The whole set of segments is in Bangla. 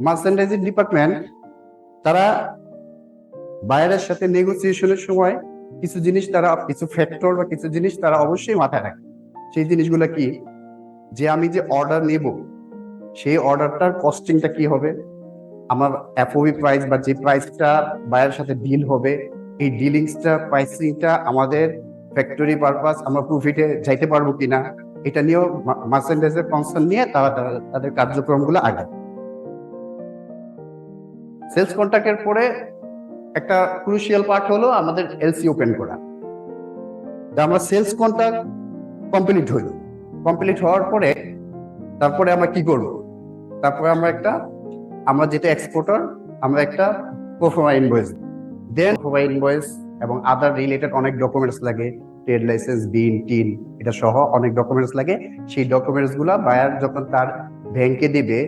মার্চেন্ডাইজিং ডিপার্টমেন্ট তারা বায়ারের সাথে নেগোসিয়েশনের সময় কিছু জিনিস তারা, কিছু ফ্যাক্টর বা কিছু জিনিস তারা অবশ্যই মাথায় রাখে। সেই জিনিসগুলো কি, যে আমি যে অর্ডার নেব সেই অর্ডারটার কস্টিংটা কি হবে, আমার এফওবি প্রাইস বা যে প্রাইসটা বায়ারের সাথে ডিল হবে, এই ডিলিংসটা প্রাইসিংটা আমাদের ফ্যাক্টরি পারপাস আমরা প্রফিটে যাইতে পারবো কিনা, এটা নিয়েও মার্চেন্ডাইজের কনসার্ন নিয়ে তারা তাদের কার্যক্রমগুলো আগায়। সেলস কন্ট্রাক্টের পরে একটা ক্রুশিয়াল পার্ট হলো আমাদের এলসি ওপেন করা। আমরা সেলস কন্ট্রাক্ট কমপ্লিট হইল, কমপ্লিট হওয়ার পরে তারপরে আমরা কি করব, তারপরে আমরা যেটা এক্সপোর্টার, আমরা একটা প্রোফার্মা ইনভয়েস, দেন প্রোফার্মা ইনভয়েস এবং আদার রিলেটেড অনেক ডকুমেন্টস লাগে, ট্রেড লাইসেন্স, বিন, টিন, এটা সহ অনেক ডকুমেন্টস লাগে। সেই ডকুমেন্টস গুলা বায়ার যখন তার ব্যাংকে দিবে,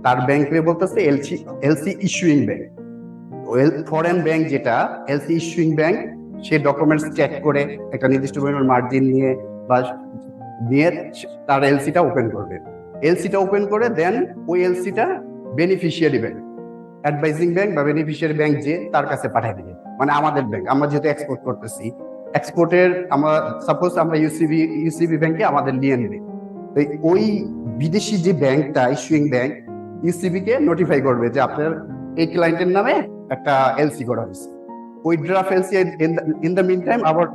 তার ব্যাংকে বলতেছে LC issuing bank, foreign bank যেটা এলসি ইস্যুইং ব্যাংক, সে ডকুমেন্টস চেক করে একটা নির্দিষ্ট পরিমাণ মার্জিন নিয়ে বা নিয়ে তার এলসিটা ওপেন করবে। এলসিটা ওপেন করে দেন ওই এলসিটা বেনিফিশিয়ারি ব্যাংক, অ্যাডভাইজিং ব্যাংক বা বেনিফিশিয়ারি ব্যাংক যে তার কাছে পাঠিয়ে দিবে। মানে আমাদের ব্যাংক, আমরা যেহেতু এক্সপোর্ট করতেছি, এক্সপোর্টের আমরা সাপোজ আমরা ইউসিবি ব্যাংকে আমাদের নিয়ে নেবে, তো ওই বিদেশি যে ব্যাংকটা ইস্যুইং ব্যাংক ইউসিবি কে নোটিফাই করবে যে আপনার এই ক্লায়েন্টের নামে একটা এলসি করা হয়েছে। ওই draft LC in the mean time আবার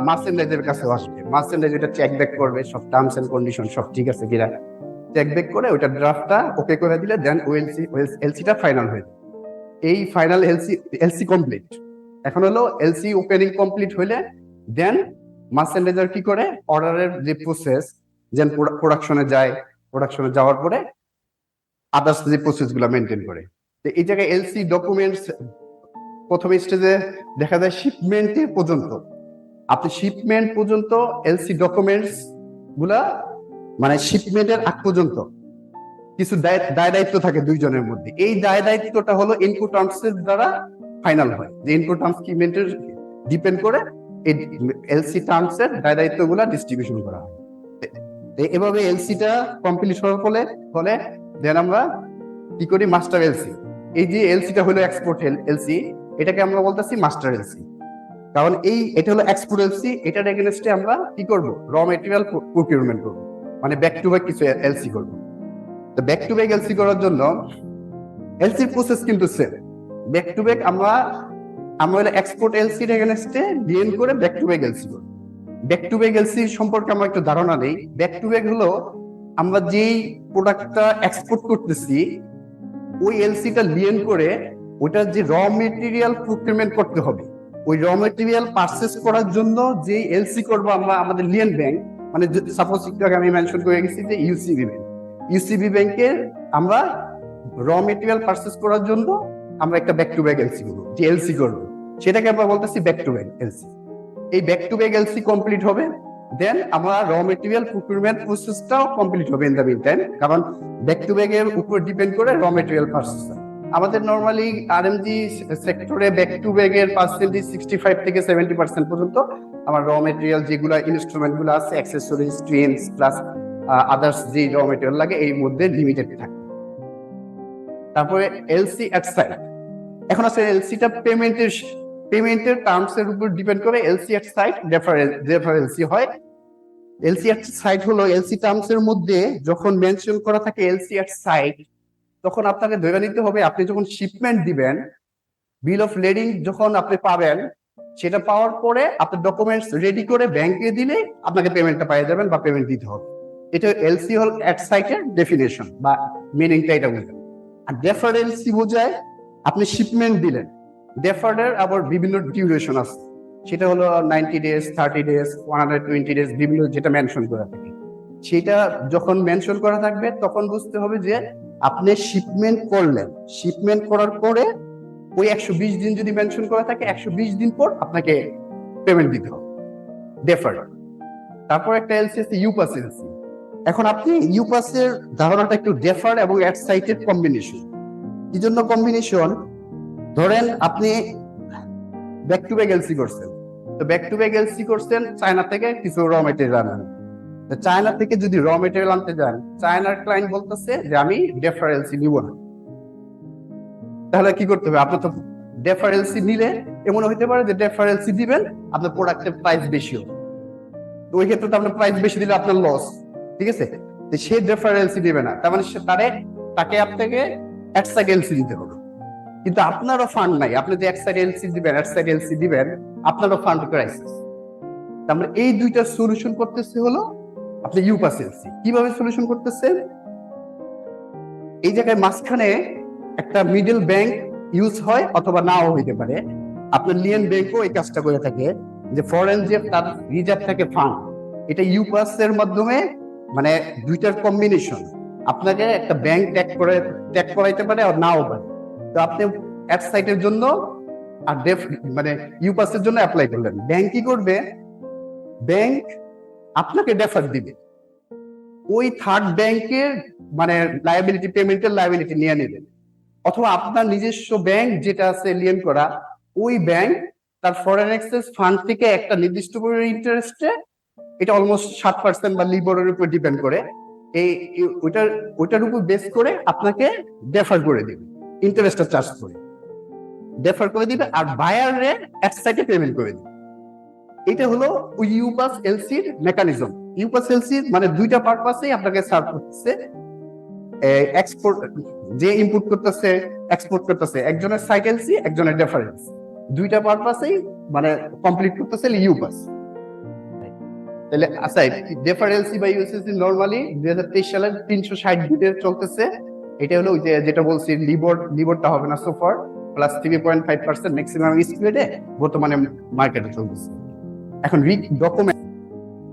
মার্চেন্ডাইজের কাছে আসবে, মার্চেন্ডাইজ এটা চেক ব্যাক করবে সব টার্মস এন্ড কন্ডিশন সব ঠিক আছে কিনা, চেক ব্যাক করে ওইটা ড্রাফটটা ওকে করে দিলে দেন ওই এলসিটা ফাইনাল হয়ে যায়। এই ফাইনাল এলসি কমপ্লিট। এখন হলো এলসি ওপেনিং কমপ্লিট হইলে দেন মার্চেন্ডাইজার কি করে, অর্ডারের যে প্রসেস, যেন প্রোডাকশনে যায়, প্রোডাকশনে যাওয়ার পরে আদার্স যে প্রসেস গুলা মেনটেন করে। তো এই জায়গায় এলসি ডকুমেন্টস প্রথম স্টেজে দেখা যায় শিপমেন্টের পর্যন্ত, আপনি শিপমেন্ট পর্যন্ত এলসি ডকুমেন্টস গুলা, মানে শিপমেন্টের আগ পর্যন্ত কিছু দায় দায়িত্ব থাকে দুইজনের মধ্যে। এই দায় দায়িত্বটা হলো ইনপুট টার্মস এর দ্বারা ফাইনাল হয়, যে ইনপুট টার্মস কি মেন্টের ডিপেন্ড করে এই এলসি টার্মস এর দায় দায়িত্ব গুলা ডিস্ট্রিবিউশন করা হয়। এভাবে এলসিটা কমপ্লিট হওয়ার ফলে দেন আমরা কি করি, মাস্টার এলসি। এই যে এলসিটা হলো এক্সপোর্ট এলসি, এটাকে আমরা বলতেছি মাস্টার এলসি, কারণ এটা হলো এক্সপোর্ট এলসি, এটার এগেইনস্টে আমরা কি করব, র মেটেরিয়াল প্রকিউরমেন্ট করব, মানে ব্যাক টু ব্যাক কিছু এলসি করব। তো ব্যাক টু ব্যাক এলসি করার জন্য এলসির প্রসেস কিন্তু সেম। ব্যাক টু ব্যাক আমরা এক্সপোর্ট এলসির এগেইনস্টে ডিএন করে ব্যাক টু ব্যাক এলসি করব। ব্যাক টু ব্যাক এলসি সম্পর্কে আমার একটু ধারণা নেই। ব্যাক টু ব্যাক হলো আমরা যেই প্রোডাক্টটা এক্সপোর্ট করতেছি ওই এলসিটা লিয়েন করে ওইটার যে র মেটেরিয়াল প্রকিউরমেন্ট করতে হবে, ওই র মেটেরিয়াল পারচেজ করার জন্য যে এলসি করবো আমরা আমাদের লিয়েন ব্যাংক, মানে সাপোজ একটু আগে আমি মেনশন করে গেছি যে ইউসিবি ব্যাংকের আমরা র মেটেরিয়াল পারচেজ করার জন্য আমরা একটা ব্যাক টু ব্যাক এলসি করবো, যে এলসি করবো সেটাকে আমরা বলতেছি ব্যাক টু ব্যাক এলসি। এই back to back LC complete হবে, দেন আমরা র মেটেরিয়াল প্রকিউরমেন্ট প্রসেসটাও কমপ্লিট হবে ইন দ্য মিন টাইম, কারণ ব্যাক টু ব্যাক এর উপর ডিপেন্ড করে র মেটেরিয়াল পারচেজ। আমাদের নরমালি আরএমজি সেক্টরে ব্যাক টু ব্যাক এর পার্সেন্টেজ 65 থেকে 70% পর্যন্ত আমার র মেটেরিয়াল যেগুলো ইনস্ট্রুমেন্ট গুলো আছে, অ্যাক্সেসরিজ, ট্রেনস প্লাস আদার্স যে র মেটেরিয়াল লাগে এর মধ্যে লিমিটেড থাকে। তারপরে এলসি এট সাইট, এখন আছে এলসিটা পেমেন্টের টার্মস এর উপর ডিপেন্ড করে এলসি এট সাইট ডেফার এলসি হয়। এলসি এট সাইট হলো এলসি টার্মস এর মধ্যে যখন মেনশন করা থাকে এলসি এট সাইট, তখন আপনাকে ধরে নিতে হবে আপনি যখন শিপমেন্ট দিবেন, বিল অফ লেডিং যখন আপনি পাবেন, সেটা পাওয়ার পরে আপনার ডকুমেন্টস রেডি করে ব্যাংকে দিলে আপনাকে পেমেন্টটা পেয়ে যাবেন বা পেমেন্ট দিতে হবে। এটা এলসি হল এট সাইটের ডেফিনেশন বা মিনিংটা এটা বুঝবেন। আর ডেফার্ড এলসি বোঝায় আপনি শিপমেন্ট দিলেন, ডেফার্ডের আবার বিভিন্ন ডিউরেশন আছে, সেটা হলো 90 ডেজ, 30 ডেজ, 120 ডেজ, বিভিন্ন যেটা মেনশন করা থাকে। সেটা যখন মেনশন করা থাকবে তখন বুঝতে হবে যে আপনি শিপমেন্ট করলেন, শিপমেন্ট করার পরে ওই 120 দিন যদি মেনশন করা থাকে 120 দিন পর আপনাকে পেমেন্ট দিতে হবে, ডেফার্ড। তারপর একটা এলসি আছে ইউপাস এলসি। এখন আপনি ইউপাসের ধারণাটা একটু ডেফার এবং অ্যাট সাইটের কম্বিনেশন। কি জন্য কম্বিনেশন? ধরেন আপনি ব্যাক টু ব্যাক এলসি করছেন, তো ব্যাক টু ব্যাক এলসি করছেন চায়না থেকে কিছু র মেটেরিয়াল আনেন, চায়না থেকে যদি র মেটেরিয়াল আনতে যান, চায়নার ক্লায়েন্ট বলতেছে যে আমি ডেফার এলসি নিব না, তাহলে কি করতে হবে? আপনার তো ডেফারেন্সি নিলে এমন হইতে পারে যে ডেফারেন্সি দিবেন, আপনার প্রোডাক্টের প্রাইস বেশি হবে, তো ওই ক্ষেত্রে তো আপনার প্রাইস বেশি দিলে আপনার লস, ঠিক আছে? তো সে ডেফারেন্সি দিবে না, তার মানে তাকে আপনাকে এক সাইড এলসি দিতে হবে, কিন্তু আপনারও ফান্ড নাই, আপনি যে এক সাইড এলসি দিবেন, এক সাইড এলসি দিবেন, আপনারও ফান্ড ক্রাইসিস। আমরা এই দুইটা সলিউশন করতেছে হলো আপনি ইউপাস এলসি। কিভাবে সলিউশন করতেছেন? এই জায়গায় মাঝখানে একটা মিডল ব্যাংক ইউজ হয় অথবা নাও হইতে পারে। আপনার লিয়েন ব্যাংকও এই কাজটা করে থাকে, যে ফরেন যে তার রিজার্ভ থাকে ফান্ড, এটা ইউপাস এর মাধ্যমে, মানে দুইটার কম্বিনেশন, আপনাকে একটা ব্যাংক ট্যাগ করাইতে পারে আর নাও পারে। তো আপনি এক সাইটের জন্য আর মানে ইউপাসের জন্য অ্যাপ্লাই করলেন, ব্যাংক কি করবে? ব্যাংক আপনাকে ডেফার দিবে, ওই থার্ড ব্যাংকের মানে লায়াবিলিটি, পেমেন্টের লায়াবিলিটি নিয়ে নেবেন। অথবা আপনার নিজস্ব ব্যাংক যেটা আছে লিয়েন করা, ওই ব্যাংক তার ফরেন এক্সচেঞ্জ ফান্ড থেকে একটা নির্দিষ্ট পরিমাণ ইন্টারেস্টে, এটা অলমোস্ট 7% বা লিবরের উপর ডিপেন্ড করে, এই ওইটার উপর বেস করে আপনাকে ডেফার করে দিবে, ইন্টারেস্টটা চার্জ করে ডেফার করে দিবে, আর বায়ারে এক সাইডে পেমেন্ট করে দিবে। এটা হলো ওই ইউপাস এলসির মেকানিজম। ইউপাস এলসি মানে দুইটা পারপাসেই আপনাকে সার্ভ করতেছে। এক্সপোর্ট, যে ইনপুট করতেছে এক্সপোর্ট করতেছে, একজনের সাইট এলসি, একজনের ডেফারেন্স, দুইটা পারপাসেই মানে কমপ্লিট করতেছে ইউপাস। তাহলে আচ্ছা, ডেফারেন্সি বা ইউএসএসসি নরমালি 2023 সালে 360 বিটে চলতেছে। এটা হলো ওই যে যেটা বলছি, লিবরটা হবে না সোফার, প্লাস 3.5% ম্যাক্সিমাম স্পিডে বর্তমানে মার্কেটে চলতেছে। এখন ডকুমেন্ট,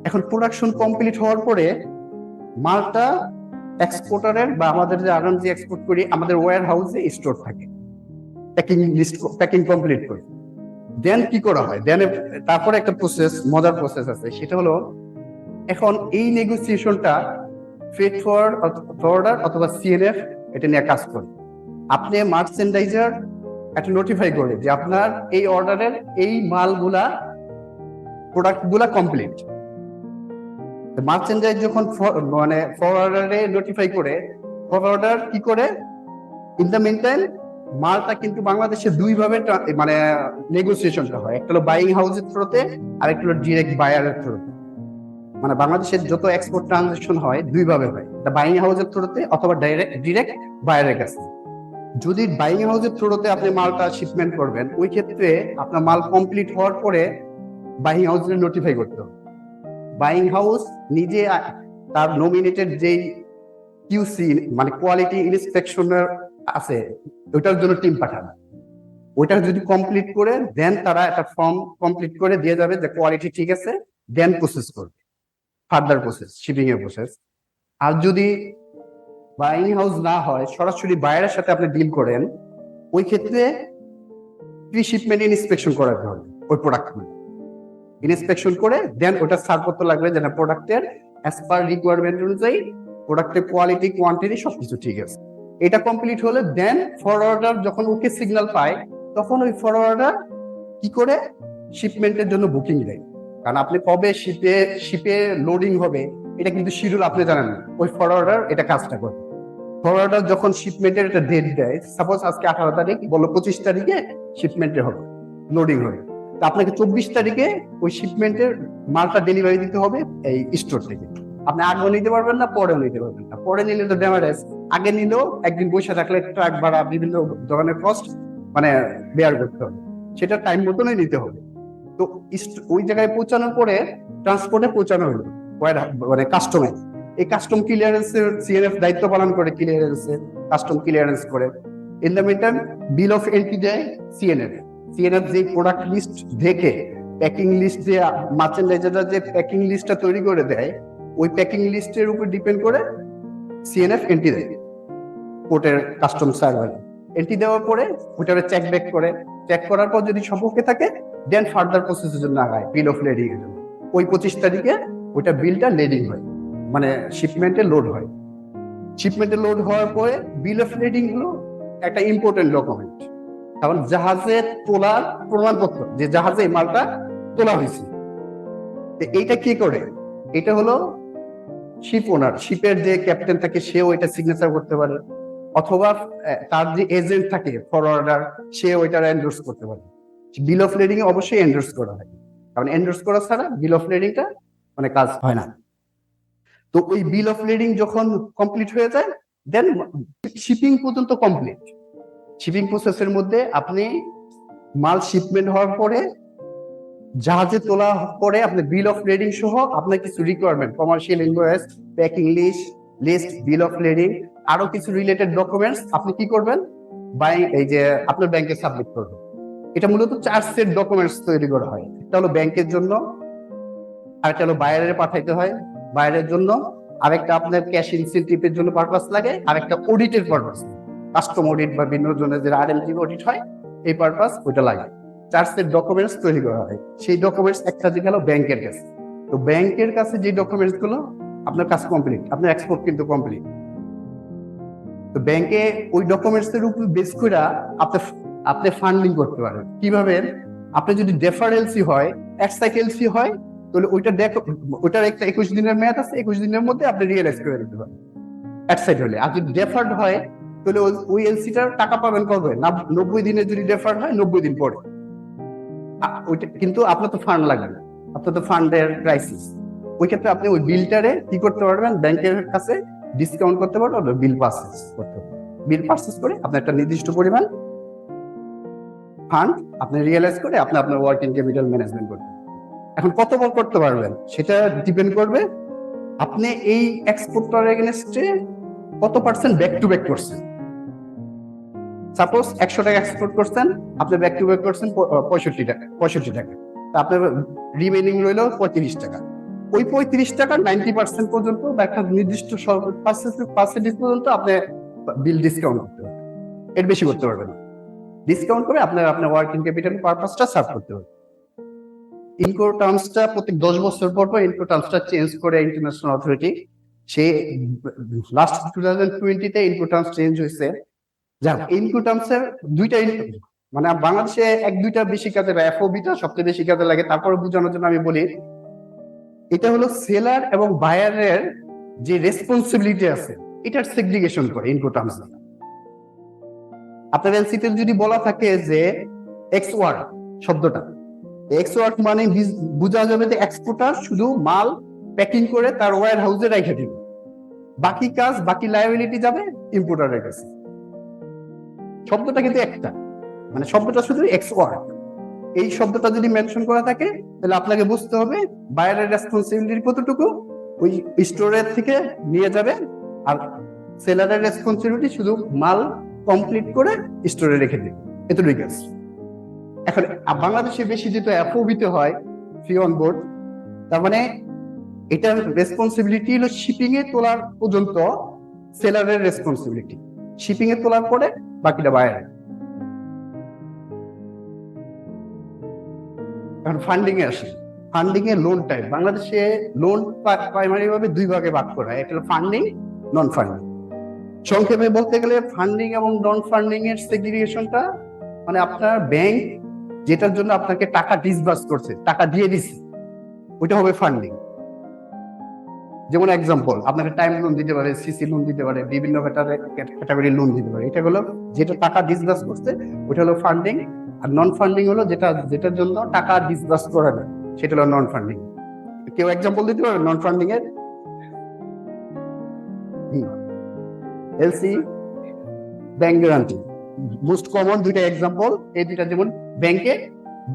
এখন প্রোডাকশন কমপ্লিট হওয়ার পরে মালটা এক্সপোর্টারের বা আমাদের যে আরএমজি এক্সপোর্ট করি, আমাদের ওয়্যার হাউসে স্টোর থাকে, প্যাকিং কমপ্লিট করে দেন কি করা হয়, দেন তারপরে একটা প্রসেস, মজার প্রসেস আছে, সেটা হলো এখন এই নেগোসিয়েশনটা ফ্রেট ফরওয়ার্ডার অথবা সিএনএফ এটা নিয়ে কাজ করে। আপনি মার্চেন্ডাইজার একটা নোটিফাই করে যে আপনার এই অর্ডারের এই মালগুলা, প্রোডাক্টগুলা কমপ্লিট। মার্চেন্ডাইজ যখন মানে ফরওয়ার্ডারে নোটিফাই করে, ফরওয়ার্ডার কি করে, ইন দ্য মিন টাইম মালটা কিন্তু বাংলাদেশে দুই ভাবে মানে নেগোসিয়েশনটা হয়, একটা হলো বাইং হাউসের থ্রুতে, আর একটা হলো ডিরেক্ট বায়ারের থ্রুতে। মানে বাংলাদেশের যত এক্সপোর্ট ট্রানজাকশন হয় দুই ভাবে হয়, এটা বাইং হাউসের থ্রুতে অথবা ডিরেক্ট বায়ারের কাছে। যদি বাইং হাউসের থ্রুতে আপনি মালটা শিপমেন্ট করবেন, ওই ক্ষেত্রে আপনার মাল কমপ্লিট হওয়ার পরে বাইং হাউসের নোটিফাই করতে হবে। বাইং হাউস নিজে তার নমিনেটেড যেই কিউসি মানে কোয়ালিটি ইন্সপেকশনের আছে, ওইটার জন্য টিম পাঠাবে। ওইটা যদি কমপ্লিট করে দেন তারা একটা ফর্ম কমপ্লিট করে দিয়ে যাবে যে কোয়ালিটি ঠিক আছে, দেন প্রসেস করবে, ফার্দার প্রসেস, শিপিং এর প্রসেস। আর যদি বাইং হাউস না হয়, সরাসরি বায়ারের সাথে আপনি ডিল করেন, ওই ক্ষেত্রে প্রি শিপমেন্ট ইন্সপেকশন করাতে হবে ওই প্রোডাক্টগুলো। ইন্সপেকশন করে দেন ওটা সার্ভ করতে লাগবে যেন প্রোডাক্টের অ্যাজ পার রিকোয়ারমেন্ট অনুযায়ী প্রোডাক্টের কোয়ালিটি, কোয়ান্টিটি সবকিছু ঠিক আছে। এটা কমপ্লিট হলে দেন ফরওয়ার্ডার যখন ওকে সিগন্যাল পায়, তখন ওই ফরওয়ার্ডার কি করে শিপমেন্টের জন্য বুকিং দেয়। কারণ আপনি কবে শিপে লোডিং হবে এটা কিন্তু শিডিউল আপনি জানেন না, ওই ফরওয়ার্ডার এটা কাজটা করে। ফরওয়ার্ডার যখন শিপমেন্টের একটা ডেট দেয়, সাপোজ আজকে 18 তারিখ, বলো 25 তারিখে শিপমেন্টের হবে, লোডিং হবে, তা আপনাকে 24 তারিখে ওই শিপমেন্টের মালটা ডেলিভারি দিতে হবে এই স্টোর থেকে। আপনি আগেও নিতে পারবেন না, পরেও নিতে পারবেন না। পরে নিলে তো ড্যামেজ, আগে নিলেও একদিন বসে থাকলে ট্রাক ভাড়া, বিভিন্ন ধরনের কস্ট মানে বেয়ার করতে হবে, সেটা টাইম মতনই নিতে হবে। তো ওই জায়গায় পৌঁছানোর পরে ট্রান্সপোর্টে পৌঁছানো হলো মানে কাস্টমে, এই কাস্টম ক্লিয়ারেন্সের সিএনএফ দায়িত্ব পালন করে, কাস্টম ক্লিয়ারেন্স করে। In the meantime bill of entry দেয় সিএনএফ। সিএনএফ যে প্রোডাক্ট লিস্ট দেখে, প্যাকিং লিস্ট যে মার্চেন্ডাইজাররা যে প্যাকিং লিস্টটা তৈরি করে দেয়, ওই প্যাকিং লিস্টের উপর ডিপেন্ড করে সিএনএফ এন্ট্রি দেয় পোর্টের কাস্টম সার্ভারে। এন্ট্রি দেওয়ার পরে ওইটারে চেক ব্যাক করে, চেক করার পর যদি সম্পর্কে থাকে দেন ফার্দার প্রসেসের জন্য আগায় বিল অফ লেডিং এর জন্য। ওই 25 তারিখে ওইটা বিলটা লেডিং হয়, মানে শিপমেন্টে লোড হয়। শিপমেন্টে লোড হওয়ার পরে বিল অফ লেডিং হলো একটা ইম্পর্টেন্ট ডকুমেন্ট, কারণ জাহাজে তোলার প্রমাণপত্র যে জাহাজে এই মালটা তোলা হয়েছে। এইটা কি করে, এটা হলো শিপ ওনার, শিপের যে ক্যাপ্টেন থাকে সেও এটা সিগনেচার করতে পারে, অথবা তার যে এজেন্ট থাকে ফরওয়ার্ডার, সে ওইটার এন্ডোর্স করতে পারে। বিল অফ লেডিং এ অবশ্যই এন্ডোর্স করা হয়, কারণ এন্ডোর্স করা ছাড়া বিল অফ লেডিংটা মানে কাজ হয় না। তো ওই বিল অফ লেডিং যখন কমপ্লিট হয়ে যায়, দেন শিপিং পর্যন্ত কমপ্লিট। শিপিং প্রসেসের মধ্যে আপনি মাল শিপমেন্ট হওয়ার পরে জাহাজে তোলা পরে আপনি বিল অফ লেডিং সহ আপনার কিছু requirement, commercial invoice, packing list, bill of lading, আরো কিছু রিলেটেড ডকুমেন্টস আপনি কি করবেন, এই যে আপনার ব্যাংকে সাবমিট করবেন। এটা মূলত 4 সেট ডকুমেন্টস তৈরি করা হয়। একটা হলো ব্যাংকের জন্য, আরেকটা হলো বায়ারে পাঠাইতে হয় বায়ারের জন্য, আরেকটা আপনার ক্যাশ ইনসেন্টিভের জন্য পারপাস লাগে, আরেকটা অডিটের পারপাস, কাস্টম অডিট বা বিভিন্ন জনের যে আরএমজি অডিট হয় এই পারপাস ওইটা লাগে। 4 সেট ডকুমেন্টস তৈরি করা হয়। সেই ডকুমেন্টস একটা দিকে গেল ব্যাংকের কাছে। তো ব্যাংকের কাছে যে ডকুমেন্টস গুলো, আপনার কাজ কমপ্লিট, আপনার এক্সপোর্ট কিন্তু কমপ্লিট। তো ব্যাংকে ওই ডকুমেন্টস এর উপর বেস করে আপনি ফান্ডিং করতে পারেন। কিভাবে? আপনি যদি ডেফার এলসি হয়, এক্সাইট এলসি হয়, তাহলে ওইটার একটা 21 দিনের মেয়াদ আছে, 21 দিনের মধ্যে আপনি রিয়েলাইজ করে দিতে পারেন এক্সাইট হলে। আর যদি ডেফার্ড হয় তাহলে ওই এলসিটার টাকা পাবেন কবে না, 90 দিনে যদি ডেফার্ড হয় 90 দিন পরে। ওইটা কিন্তু আপনার তো ফান্ড লাগবে না, আপনার তো ফান্ডের ক্রাইসিস। ওই ক্ষেত্রে আপনি ওই বিলটারে কি করতে পারবেন, ব্যাংকের কাছে ডিসকাউন্ট করতে পারবেন, বিল পারচেজ করতে পারবেন। বিল পারচেজ করে আপনি একটা নির্দিষ্ট পরিমাণ ফান্ড আপনি রিয়েলাইজ করে আপনি আপনার ওয়ার্কিং ক্যাপিটাল ম্যানেজমেন্ট করতে। এখন কত বড় করতে পারবেন সেটা ডিপেন্ড করবে আপনি এই এক্সপোর্টার এগেইনস্টে কত পার্সেন্ট ব্যাক টু ব্যাক করছেন। সাপোজ 100 টাকা এক্সপোর্ট করছেন, আপনি ব্যাক টু ব্যাক করছেন 65 টাকা, আপনার রিমেইনিং রইল 35 টাকা। ওই 35 টাকা 90% পর্যন্ত বা একটা নির্দিষ্ট পার্সেন্টেজ পর্যন্ত আপনি বিল ডিসকাউন্ট করতে পারবেন, এর বেশি করতে পারবেন না। ডিসকাউন্ট করে আপনার ওয়ার্কিং ক্যাপিটাল পারপাসটা সার্ভ করতে পারবেন। ইনকো টার্মসটা প্রত্যেক 10 বছর পর ইনকো টার্মসটা চেঞ্জ করে ইন্টারন্যাশনাল অথরিটি। সে লাস্ট 2020 তে ইনকো টার্মস চেঞ্জ হয়েছে। যাক, ইনকো টার্মসের দুইটা মানে বাংলাদেশে 1-2টা বেশি কাজে, এফওবিটা সবচেয়ে বেশি কাজে লাগে। তারপরে বোঝানোর জন্য আমি বলি, এটা হলো সেলার এবং বায়ারের যে রেসপন্সিবিলিটি আছে এটার সেগ্রিগেশন করে ইনকো টার্মস। আপনার এলসিতে যদি বলা থাকে যে এক্স ওয়ার্ড শব্দটা, এক্স ওয়ার্ড মানে বোঝা যাবে যে এক্সপোর্টার শুধু মাল প্যাকিং করে তার ওয়্যার হাউসে রেখে দিবে, বাকি কাজ বাকি লায়াবিলিটি যাবে ইম্পোর্টারের কাছে। শব্দটা কিন্তু একটা, মানে শব্দটা শুধু এক্স ওয়ার্ড। এই শব্দটা যদি মেনশন করা থাকে তাহলে আপনাকে বুঝতে হবে বায়ারের রেসপন্সিবিলিটি কতটুকু, ওই স্টোরের থেকে নিয়ে যাবে, আর সেলারের রেসপন্সিবিলিটি শুধু মাল কমপ্লিট করে স্টোরে রেখে দিবে, এতটুকু কাজ। এখন বাংলাদেশে বেশি যেহেতু এফওবিতে হয়, ফ্রি অন বোর্ড, তার মানে এটার রেসপন্সিবিলিটি হলো শিপিং এ তোলার পর্যন্ত সেলারের রেসপন্সিবিলিটি, শিপিং এ তোলার পরে বাকিটা বায়ারের। এখন ফান্ডিং এ আসে। ফান্ডিং এ লোন টাইপ, বাংলাদেশে লোন প্রাইমারি ভাবে 2 ভাগে ভাগ করা হয়, একটা হলো ফান্ডিং, নন ফান্ডিং। সংক্ষেপে বলতে গেলে ফান্ডিং এবং নন ফান্ডিং এর সেগ্রিগেশনটা মানে আপনার ব্যাংক যেটার জন্য আপনাকে টাকা ডিসবার্স করছে, টাকা দিয়ে দিচ্ছে, ওইটা হবে ফান্ডিং। যেমন এক্সাম্পল, আপনাকে টাইম লোন দিতে পারে, সিসি লোন দিতে পারে, বিভিন্ন ক্যাটাগরি লোন দিতে পারে। এটা হলো যেটা টাকা ডিসবার্স করছে, ওটা হলো ফান্ডিং। আর নন ফান্ডিং হলো যেটার জন্য টাকা ডিসবার্স করে না, সেটা হলো নন ফান্ডিং। কেউ এক্সাম্পল দিতে পারবে নন ফান্ডিং এর? LC, bank guarantee, most common দুইটা এক্সাম্পল। এই দুইটা, যেমন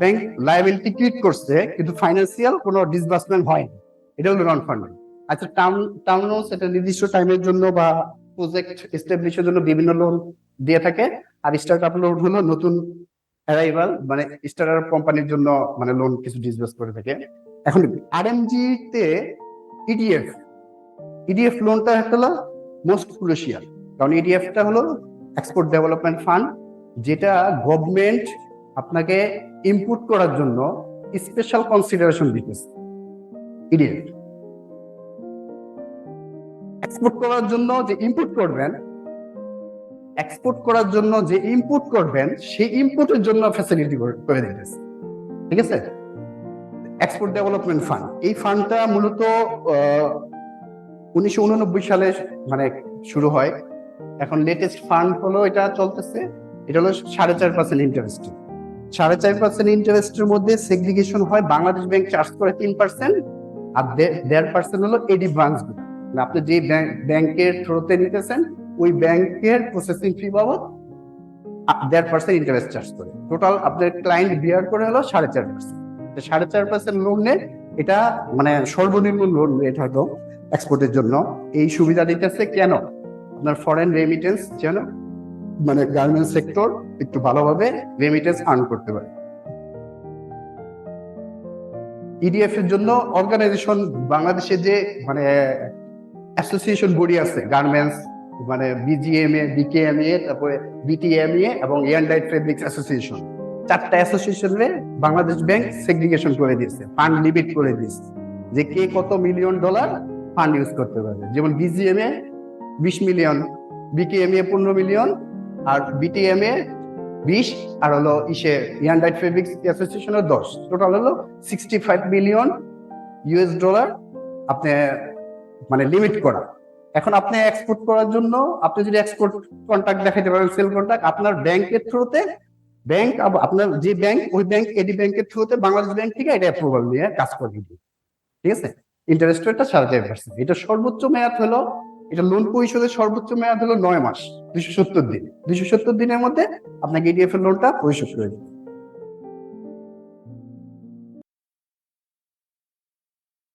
ব্যাংক লায়াবিলিটি ক্রিয়েট করছে কিন্তু ফাইন্যান্সিয়াল কোনো ডিসবার্সমেন্ট হয় না, এটা হলো নন ফান্ডিং। আচ্ছা, টাউন লোন সেটা নির্দিষ্ট টাইমের জন্য বা প্রজেক্ট এস্টাবলিশের জন্য বিভিন্ন লোন দিয়ে থাকে। আর স্টার্টআপ লোন হলো নতুন অ্যারাইভাল, মানে স্টার্টআপ কোম্পানির জন্য মানে লোন কিছু ডিসবার্স করে থাকে। এখন আরএমজি তে ইডিএফ লোনটা হলো মোস্ট ক্রুশিয়াল, কারণ ইডিএফটা হলো এক্সপোর্ট ডেভেলপমেন্ট ফান্ড, যেটা গভর্নমেন্ট আপনাকে ইনপুট করার জন্য স্পেশাল কনসিডারেশন দিতেছে। ইডিএফ এক্সপোর্ট করার জন্য যে ইনপুট করবেন, সেই ইনপুটের জন্য ফ্যাসিলিটি করে দিতেছে। ঠিক আছে, এক্সপোর্ট ডেভেলপমেন্ট ফান্ড, এই ফান্ডটা মূলত 1989 সালে মানে শুরু হয়। এখন লেটেস্ট ফান্ড হলো এটা চলতেছে, এটা হলো 4.5% ইন্টারেস্ট। 4.5% ইন্টারেস্টের মধ্যে সেগ্রিগেশন হয়, বাংলাদেশ ব্যাংক চার্জ করে 3%, আর 1.5% হলো এডি ব্রাঞ্চ গুলো। আপনি যে ব্যাংকের থ্রুতে নিতেছেন ওই ব্যাংকের প্রসেসিং ফি বাবদ 1.5% ইন্টারেস্ট চার্জ করে। টোটাল আপনার ক্লায়েন্ট বিয়ার করে হলো 4.5%। 4.5% লোন নেয়, এটা মানে সর্বনিম্ন লোন রেট হয়তো এক্সপোর্টের জন্য। এই সুবিধা দিতেছে কেন? আপনার ফরেন রেমিটেন্স যেন মানে গার্মেন্টস সেক্টর একটু ভালোভাবে রেমিটেন্স আর্ন করতে পারে। ইডিএফ এর জন্য অর্গানাইজেশন বাংলাদেশে যে মানে অ্যাসোসিয়েশন বডি আছে গার্মেন্টস, মানে বিজিএমএ, বিকেএমএ, তারপরে বিটিএমএ এবং ইয়ারডাইট ফেব্রিক্স অ্যাসোসিয়েশন, 4টা অ্যাসোসিয়েশনে বাংলাদেশ ব্যাংক সেগ্রিগেশন করে দিয়েছে, ফান্ড লিমিট করে দিয়েছে যে কে কত মিলিয়ন ডলার ফান্ড ইউজ করতে পারবে। যেমন বিজিএমএ 20 মিলিয়ন, বিকেএমএ 15 মিলিয়ন, আর বিটিএমএ 20, আর হলো ইয়ারডাইট ফেব্রিক্স অ্যাসোসিয়েশনের 10, টোটাল হলো 65 মিলিয়ন ইউএস ডলার আপনি মানে লিমিট করা। এখন আপনি এক্সপোর্ট করার জন্য আপনি যদি এক্সপোর্ট কন্ট্রাক্ট দেখাইতে পারেন, সেল কন্ট্রাক্ট, আপনার ব্যাংকের থ্রুতে ব্যাংক, আপনার যে ব্যাংক ওই ব্যাংক এডি ব্যাংকের থ্রুতে বাংলাদেশ ব্যাংক থেকে এটা অ্যাপ্রুভাল নিয়ে কাজ করবে। ঠিক আছে, ইন্টারেস্ট রেটটা 4.5%। এটা সর্বোচ্চ মেয়াদ হলো, এটা লোন পরিশোধের সর্বোচ্চ মেয়াদ হলো 9 মাস, 270 দিন। 270 দিনের মধ্যে আপনাকে ইডিএফ এর লোনটা পরিশোধ করে দিবে।